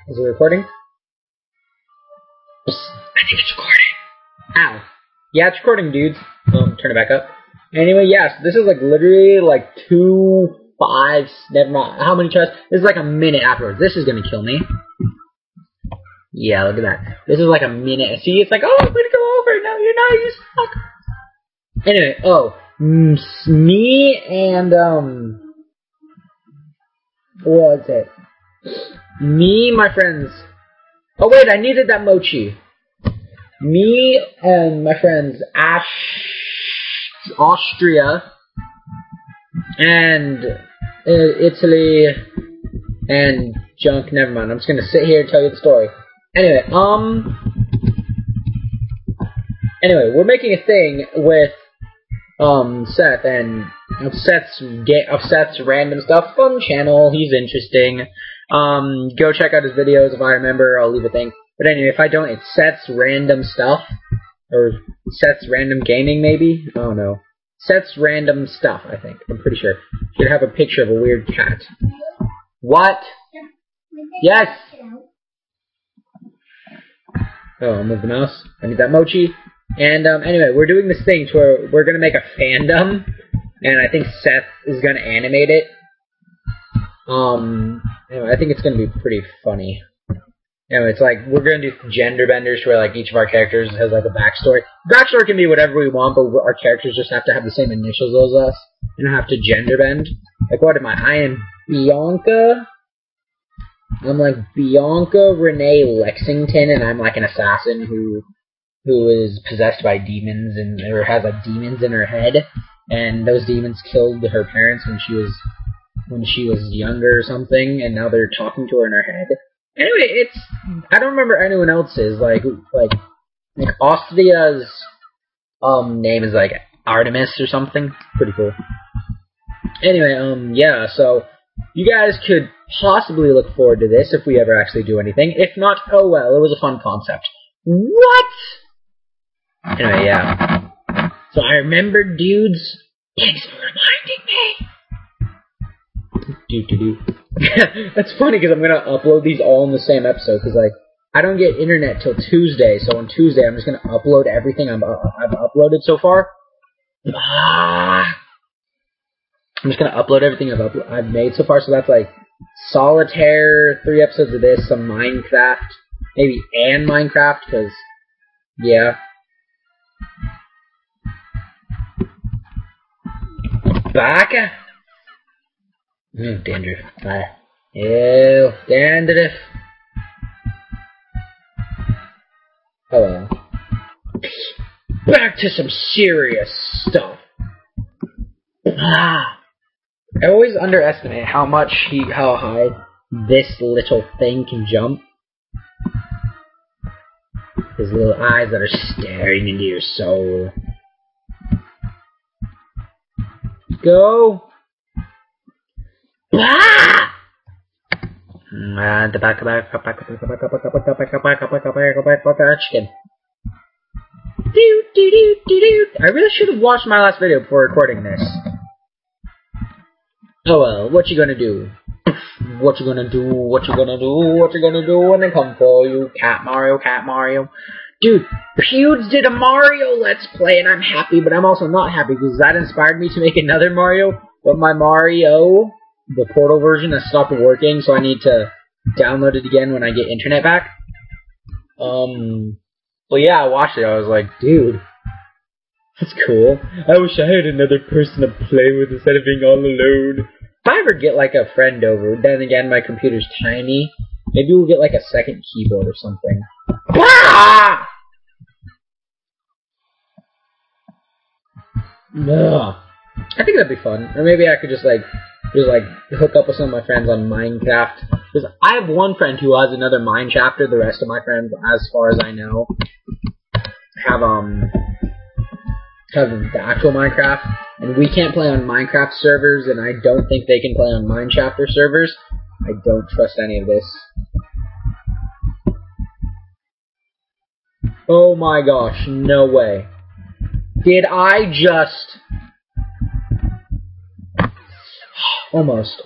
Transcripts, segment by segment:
Is it recording? I think it's recording. Ow. Yeah, it's recording, dudes. Turn it back up. Anyway, yes, this is like literally like 2-5, never mind. How many tries? This is like a minute afterwards. This is gonna kill me. Yeah, look at that. This is like a minute. See, it's like, oh, I'm gonna go over. No, you're not. You suck. Anyway, me and, what was it? Me, my friends. Oh, wait, I needed that mochi. Me and my friends, Austria, and Italy, and junk. Never mind. I'm just gonna sit here and tell you the story. Anyway, we're making a thing with Seth, and Seth's random stuff. Fun channel. He's interesting. Go check out his videos. If I remember, I'll leave a thing. But anyway, if I don't, it's Seth's random stuff, or Seth's random gaming, maybe. I don't know. Seth's random stuff. I think. I'm pretty sure. Should have a picture of a weird cat. What? Yes. Oh, I'll move the mouse. I need that mochi. And, anyway, we're doing this thing to where we're gonna make a fandom, and I think Seth is gonna animate it. Anyway, I think it's gonna be pretty funny. Anyway, it's like, we're gonna do gender benders where, like, each of our characters has, like, a backstory. Backstory can be whatever we want, but our characters just have to have the same initials as us, and have to gender bend. Like, what am I? I am Bianca. I'm like Bianca Renee Lexington, and I'm like an assassin who is possessed by demons or has like demons in her head, and those demons killed her parents when she was younger or something, and now they're talking to her in her head. Anyway, I don't remember anyone else's like Austria's name is like Artemis or something. Pretty cool. Anyway, yeah, so you guys could possibly look forward to this if we ever actually do anything. If not, oh well, it was a fun concept. What? Anyway, yeah. So I remember, dudes. Thanks for reminding me. That's funny because I'm gonna upload these all in the same episode because like I don't get internet till Tuesday, so on Tuesday I'm just gonna upload everything I've uploaded so far. I'm just gonna upload everything I've made so far. So that's like Solitaire, 3 episodes of this, some Minecraft, maybe and Minecraft, because yeah. Back. Dandruff. Ew, dandruff. Oh well. Back to some serious stuff. I always underestimate how high this little thing can jump. His little eyes that are staring into your soul. Go! Ah! The back chicken. I really should have watched my last video before recording this. Oh well, what you gonna do? What you gonna do? What you gonna do? What you gonna do when they come for you? Cat Mario, Cat Mario. Dude, Pewds did a Mario Let's Play, and I'm happy, but I'm also not happy, because that inspired me to make another Mario, but my Mario, the Portal version, has stopped working, so I need to download it again when I get internet back. Well, yeah, I watched it, I was like, dude, that's cool. I wish I had another person to play with instead of being all alone. If I ever get, like, a friend over, then again, my computer's tiny, maybe we'll get, like, a second keyboard or something. Ah! No. I think that'd be fun. Or maybe I could just hook up with some of my friends on Minecraft. Because I have one friend who has another Mine chapter. The rest of my friends, as far as I know, have the actual Minecraft. And we can't play on Minecraft servers, and I don't think they can play on Mine chapter servers. I don't trust any of this. Oh my gosh, no way. Did I just... Almost.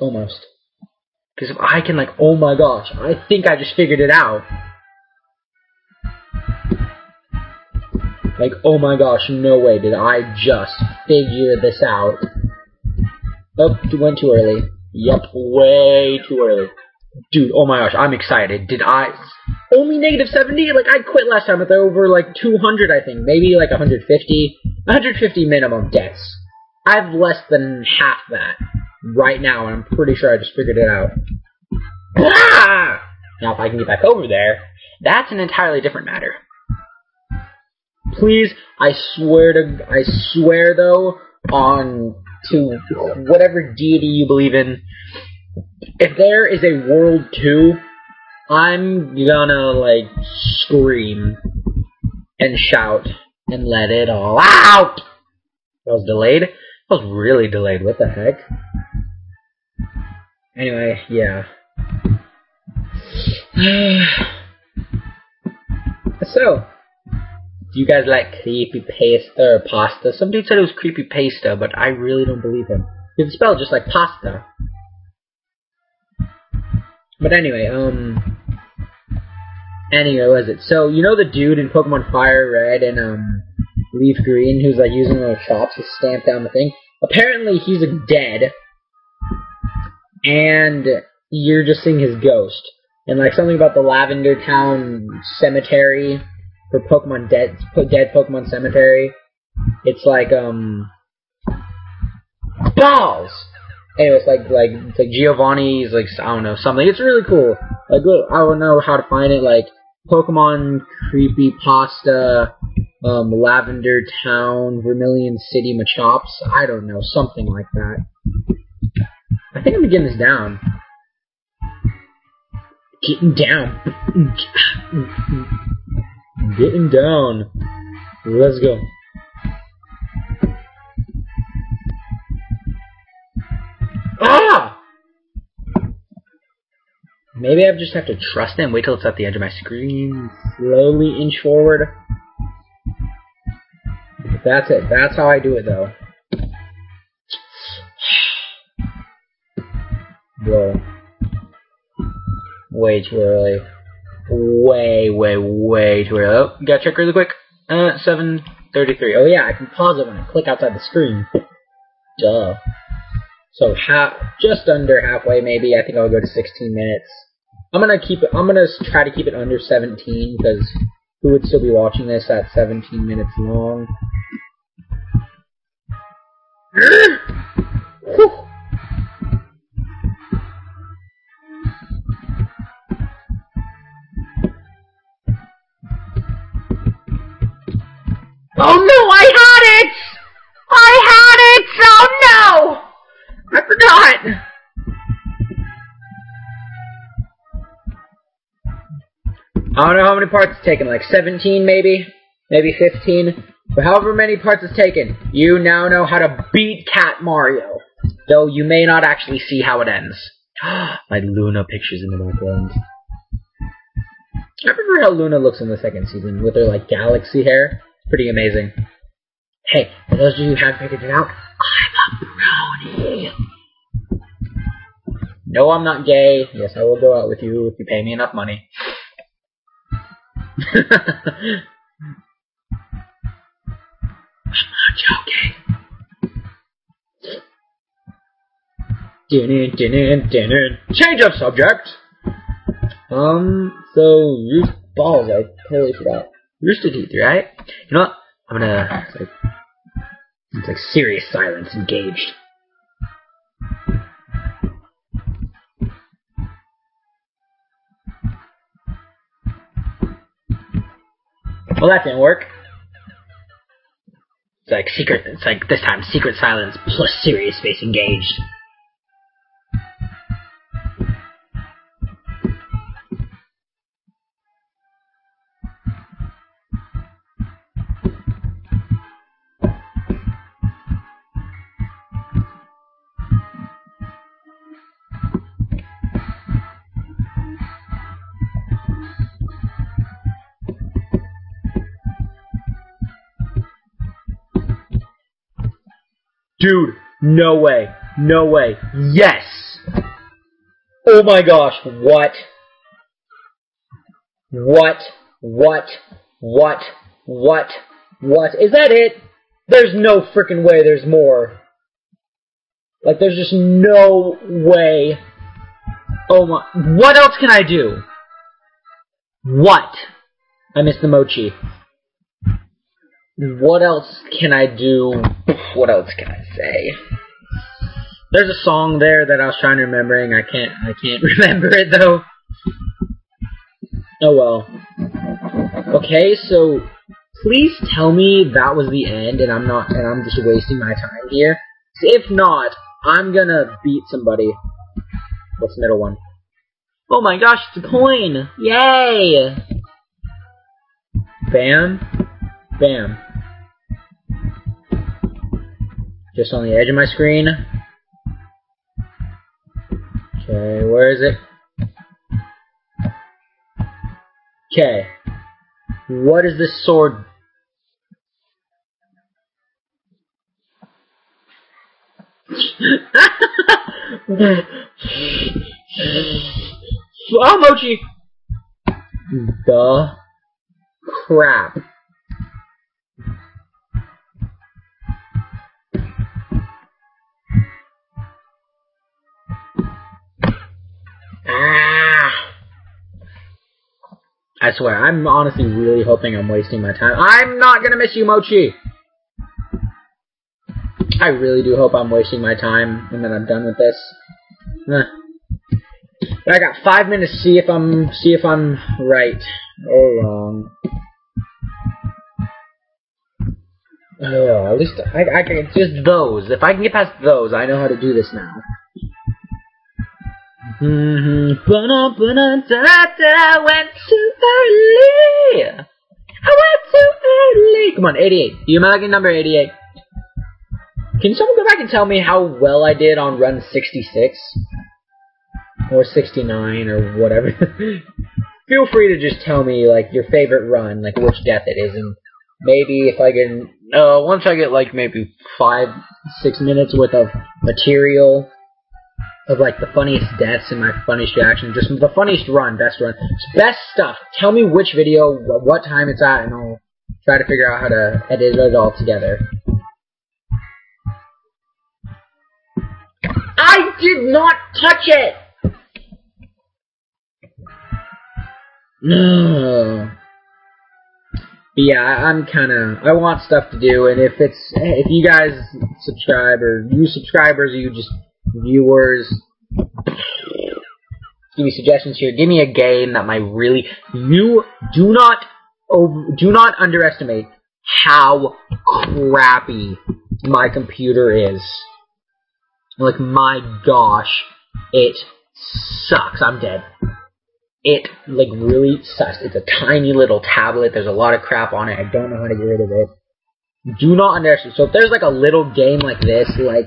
Because Because if I can, like, oh my gosh, I think I just figured it out. Like, oh my gosh, no way did I just figure this out. Oh, went too early. Yup, way too early. Dude, oh my gosh, I'm excited. Did I... Only negative 70? Like, I quit last time with over, like, 200, I think. Maybe, like, 150. 150 minimum deaths. I have less than half that right now, and I'm pretty sure I just figured it out. Ah! Now, if I can get back over there, that's an entirely different matter. Please, I swear, though, to whatever deity you believe in, if there is a World 2, I'm gonna, like, scream and shout and let it all out! That was delayed? That was really delayed. What the heck? Anyway, yeah. So, do you guys like creepypasta or pasta? Some dude said it was creepypasta, but I really don't believe him. You can spell it just like pasta. But anyway, what was it? So, you know the dude in Pokemon Fire Red and, Leaf Green who's, like, using those chops to stamp down the thing? Apparently, he's dead, and you're just seeing his ghost. And, like, something about the Lavender Town Cemetery for Pokemon Dead Pokemon Cemetery. It's like, balls! Anyway, it's like Giovanni's, like, I don't know, something. It's really cool. Like, I don't know how to find it, like, Pokemon Creepypasta, Lavender Town, Vermilion City Machops. I don't know, something like that. I think I'm getting this down. Getting down. Getting down. Let's go. Ah! Maybe I just have to trust him, wait till it's at the edge of my screen, slowly inch forward. That's it. That's how I do it, though. Whoa. Way too early. Way too early. Oh, gotta check really quick. 7:33. Oh yeah, I can pause it when I click outside the screen. Duh. So just under halfway, maybe. I think I'll go to 16 minutes. I'm gonna try to keep it under 17, because who would still be watching this at 17 minutes long? Oh no, I had it! I had it! Oh no! I forgot! I don't know how many parts it's taken, like 17 maybe? Maybe 15? But however many parts it's taken, you now know how to beat Cat Mario. Though you may not actually see how it ends. My Luna pictures in the background. I remember how Luna looks in the second season with her, like, galaxy hair. Pretty amazing. Hey, for those of you who haven't figured it out, I'm a brownie. No, I'm not gay. Yes, I will go out with you if you pay me enough money. I'm not joking. Change of subject. So balls, I totally forgot. Rooster Teeth, right? You know what? I'm gonna it's like serious silence engaged. Well, that didn't work. It's like this time secret silence plus serious face engaged. Dude, no way. No way. Yes! Oh my gosh, what? What? What? What? What? What? Is that it? There's no freaking way there's more. Like, there's just no way. Oh my. What else can I do? What? I missed the mochi. What else can I do? What else can I say? There's a song there that I was trying to remember, and I can't remember it though. Oh well. Okay, so please tell me that was the end, and I'm just wasting my time here. If not, I'm gonna beat somebody. What's the middle one? Oh my gosh, it's a coin! Yay! Bam. Bam. Just on the edge of my screen. Okay, where is it? Okay. What is this sword? Oh, mochi! The crap. I swear, I'm honestly really hoping I'm wasting my time. I'm not gonna miss you, Mochi! I really do hope I'm wasting my time and then I'm done with this. But I got 5 minutes to see if I'm right or wrong. Oh, at least I can just those. If I can get past those, I know how to do this now. Went too early. I went too early. Come on, 88. Do you remember number 88? Can someone go back and tell me how well I did on run 66? Or 69, or whatever. Feel free to just tell me, like, your favorite run, like, which death it is, and maybe if I can, once I get, like, maybe 5-6 minutes worth of material, of, like, the funniest deaths and my funniest reaction, just the funniest run, best run, best stuff. Tell me which video, what time it's at, and I'll try to figure out how to edit it all together. I did not touch it! No. Yeah, I want stuff to do, and if you guys subscribe, or you subscribers, or you just viewers, give me suggestions here. Give me a game that you do not underestimate how crappy my computer is. Like, my gosh, it sucks. I'm dead. It, like, really sucks. It's a tiny little tablet. There's a lot of crap on it. I don't know how to get rid of it. Do not underestimate. So if there's, like, a little game like this, like,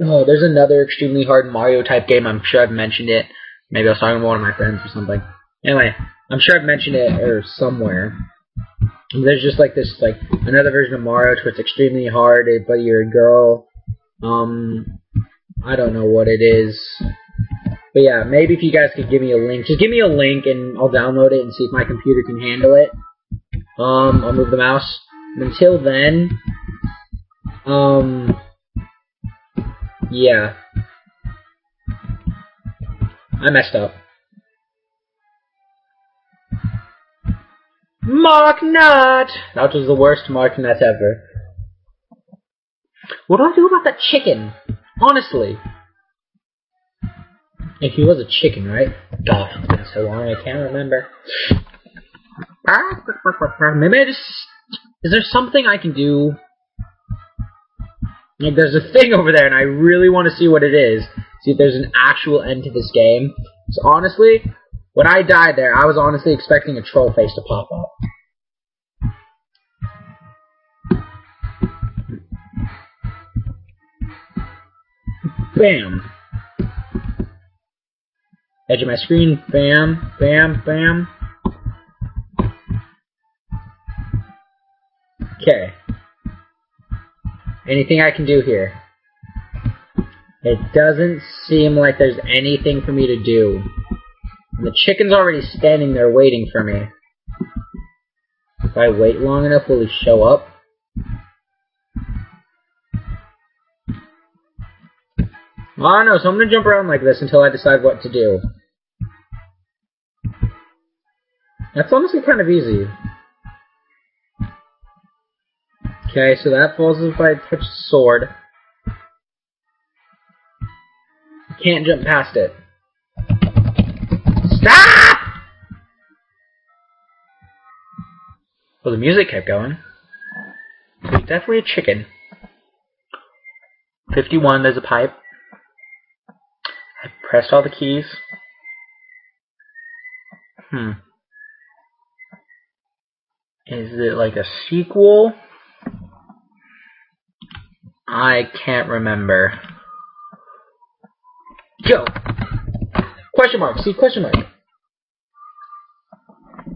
oh, there's another extremely hard Mario-type game. I'm sure I've mentioned it. Maybe I was talking to one of my friends or something. Anyway, I'm sure I've mentioned it or somewhere. There's just, like, this, like, another version of Mario where it's extremely hard, but you're a girl. I don't know what it is. But yeah, maybe if you guys could give me a link. Just give me a link and I'll download it and see if my computer can handle it. I'll move the mouse. And until then, yeah. I messed up. Mark Nut! That was the worst Mark Nut ever. What do I do about that chicken? Honestly. If he was a chicken, right? God, it's been so long, I can't remember. Maybe I just... Is there something I can do? Like, there's a thing over there, and I really want to see what it is. See if there's an actual end to this game. So honestly, when I died there, I was honestly expecting a troll face to pop up. Bam! Edge of my screen, bam, bam, bam. Okay. Anything I can do here? It doesn't seem like there's anything for me to do. And the chicken's already standing there waiting for me. If I wait long enough, will he show up? I don't know, so I'm gonna jump around like this until I decide what to do. That's honestly kind of easy. Okay, so that falls if I touch the sword. Can't jump past it. Stop! Well, the music kept going. So it's definitely a chicken. 51, there's a pipe. I pressed all the keys. Is it like a sequel? I can't remember. Yo! Question mark, see, question mark.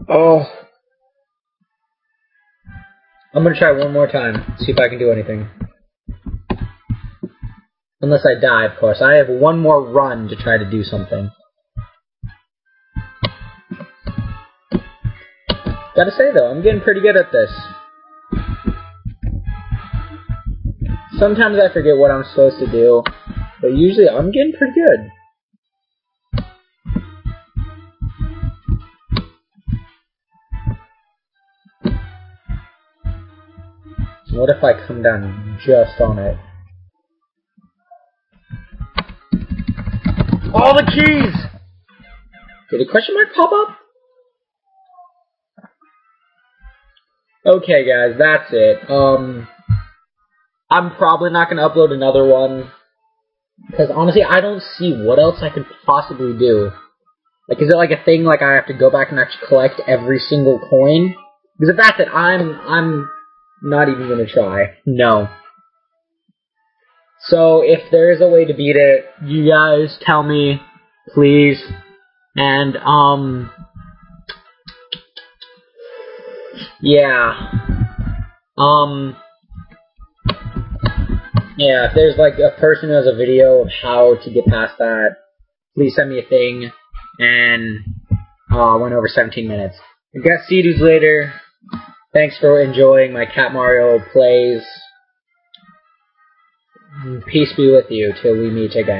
Oh. I'm gonna try one more time, see if I can do anything. Unless I die, of course. I have one more run to try to do something. Gotta say though, I'm getting pretty good at this. Sometimes I forget what I'm supposed to do, but usually I'm getting pretty good. So what if I come down just on it? All the keys! Did a question mark pop up? Okay guys, that's it. I'm probably not gonna upload another one. Because honestly, I don't see what else I could possibly do. Like, is it like a thing like I have to go back and actually collect every single coin? Because if that's it, I'm not even gonna try. No. So, if there is a way to beat it, you guys tell me, please. And, yeah. Yeah, if there's like a person who has a video of how to get past that, please send me a thing. And, I went over 17 minutes. I guess see you later. Thanks for enjoying my Cat Mario plays. Peace be with you till we meet again.